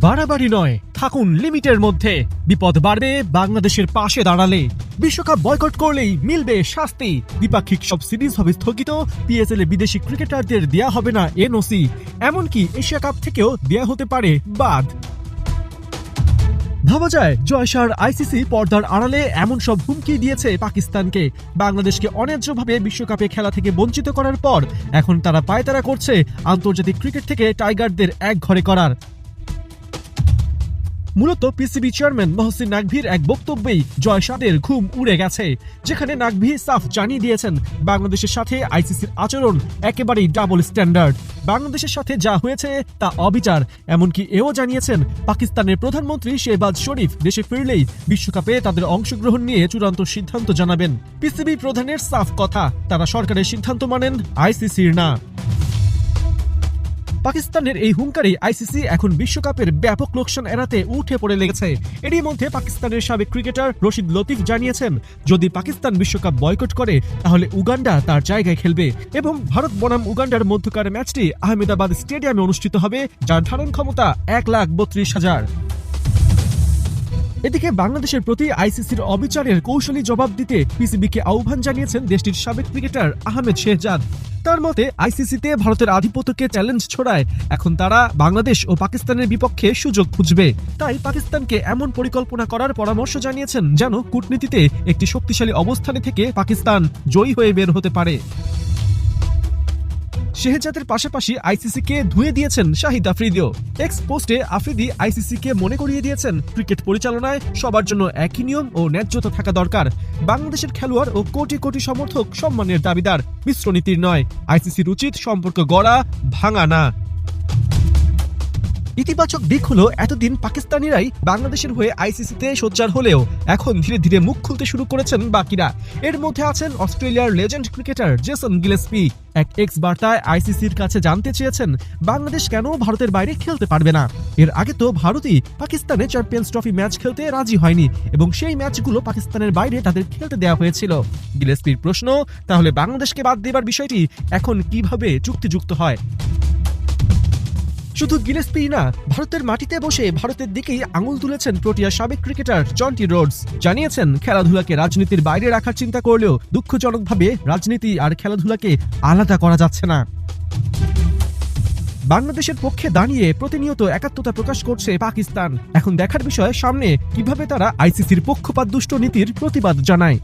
বাড়াবাড়ি নয়, থাকুন লিমিটের মধ্যে। বিপদ বাড়বে বাংলাদেশের পাশে দাঁড়ালে। বিশ্বকাপ বয়কট করলেই মিলবে শাস্তি। দ্বিপাক্ষিক সব সিরিজ হবে স্থগিত। পিএসএল এ বিদেশি ক্রিকেটারদের দেয়া হবে না এনওসি। এমনকি এশিয়া কাপ থেকেও দেয়া হতে পারে বাদ। ভাবা যায় জয়সার আইসিসি পর্দার আড়ালে এমন সব হুমকি দিয়েছে পাকিস্তানকে। বাংলাদেশকে অন্যায্যভাবে বিশ্বকাপে খেলা থেকে বঞ্চিত করার পর এখন তারা পায়তারা করছে আন্তর্জাতিক ক্রিকেট থেকে টাইগারদের একঘরে করার। মূলত পিসিবি চেয়ারম্যান মহসিন নাকভির এক বক্তব্যেই জয়সাদের ঘুম উড়ে গেছে, যেখানে নাকভি সাফ জানিয়ে দিয়েছেন বাংলাদেশের সাথে আইসিসির আচরণ একেবারেই ডাবল স্ট্যান্ডার্ড। বাংলাদেশের সাথে যা হয়েছে তা অবিচার। এমনকি এও জানিয়েছেন পাকিস্তানের প্রধানমন্ত্রী শেহবাজ শরীফ দেশে ফিরলেই বিশ্বকাপে তাদের অংশগ্রহণ নিয়ে চূড়ান্ত সিদ্ধান্ত জানাবেন। পিসিবি প্রধানের সাফ কথা, তারা সরকারের সিদ্ধান্ত মানেন, আইসিসির না। পাকিস্তানের এই হুঙ্কারে আইসিসি এখন বিশ্বকাপের ব্যাপক লোকসান এড়াতে উঠে পড়ে লেগেছে। এরই মধ্যে পাকিস্তানের সাবেক ক্রিকেটার রশিদ লতিফ জানিয়েছেন, যদি পাকিস্তান বিশ্বকাপ বয়কট করে তাহলে উগান্ডা তার জায়গায় খেলবে এবং ভারত বনাম উগান্ডার মধ্যকার ম্যাচটি আহমেদাবাদ স্টেডিয়ামে অনুষ্ঠিত হবে, যার ধারণ ক্ষমতা 1,32,000। এদিকে বাংলাদেশের প্রতি আইসিসির অবিচারের কৌশলী জবাব দিতে পিসিবিকে আহ্বান জানিয়েছেন দেশটির সাবেক ক্রিকেটার আহমেদ শেহজাদ। তার মতে আইসিসিতে ভারতের আধিপত্যকে চ্যালেঞ্জ ছড়ায় এখন তারা বাংলাদেশ ও পাকিস্তানের বিপক্ষে সুযোগ খুঁজবে। তাই পাকিস্তানকে এমন পরিকল্পনা করার পরামর্শ জানিয়েছেন যেন কূটনীতিতে একটি শক্তিশালী অবস্থানে থেকে পাকিস্তান জয়ী হয়ে বের হতে পারে। শেহজাদের পাশাপাশি আইসিসিকে ধুয়ে দিয়েছেন শাহিদ আফ্রিদিও। এক্স পোস্টে আফ্রিদি আইসিসিকে মনে করিয়ে দিয়েছেন ক্রিকেট পরিচালনায় সবার জন্য একই নিয়ম ও ন্যায্যতা থাকা দরকার। বাংলাদেশের খেলোয়াড় ও কোটি কোটি সমর্থক সম্মানের দাবিদার, মিশ্র নীতির নয়। আইসিসির উচিত সম্পর্ক গড়া, ভাঙা না। ইতিবাচক দিক হলো এতদিন পাকিস্তানিরাই বাংলাদেশের হয়ে আইসিসিতে সোচ্চার হলেও এখন ধীরে ধীরে মুখ খুলতে শুরু করেছেন বাকিরা। এর মধ্যে আছেন অস্ট্রেলিয়ার লেজেন্ড ক্রিকেটার জেসন গিলেস্পি। এক এক্স বার্তায় আইসিসির কাছে জানতে চেয়েছেন বাংলাদেশ কেন ভারতের বাইরে খেলতে পারবে না। এর আগে তো ভারতই পাকিস্তানে চ্যাম্পিয়ন্স ট্রফি ম্যাচ খেলতে রাজি হয়নি এবং সেই ম্যাচগুলো পাকিস্তানের বাইরে তাদের খেলতে দেওয়া হয়েছিল। গিলেস্পির প্রশ্ন, তাহলে বাংলাদেশকে বাদ দেবার বিষয়টি এখন কিভাবে চুক্তিযুক্ত হয়? শুধু গিলেস্পি না, ভারতের মাটিতে বসে ভারতের দিকেই আঙুল তুলেছেন প্রোটিয়া সাবেক ক্রিকেটার জন্টি রোডস। জানিয়েছেন খেলাধুলাকে রাজনীতির বাইরে রাখার চিন্তা করলেও দুঃখজনকভাবে রাজনীতি আর খেলাধুলাকে আলাদা করা যাচ্ছে না। বাংলাদেশের পক্ষে দাঁড়িয়ে প্রতিনিয়ত একাত্মতা প্রকাশ করছে পাকিস্তান। এখন দেখার বিষয় সামনে কিভাবে তারা আইসিসির পক্ষপাতদুষ্ট নীতির প্রতিবাদ জানায়।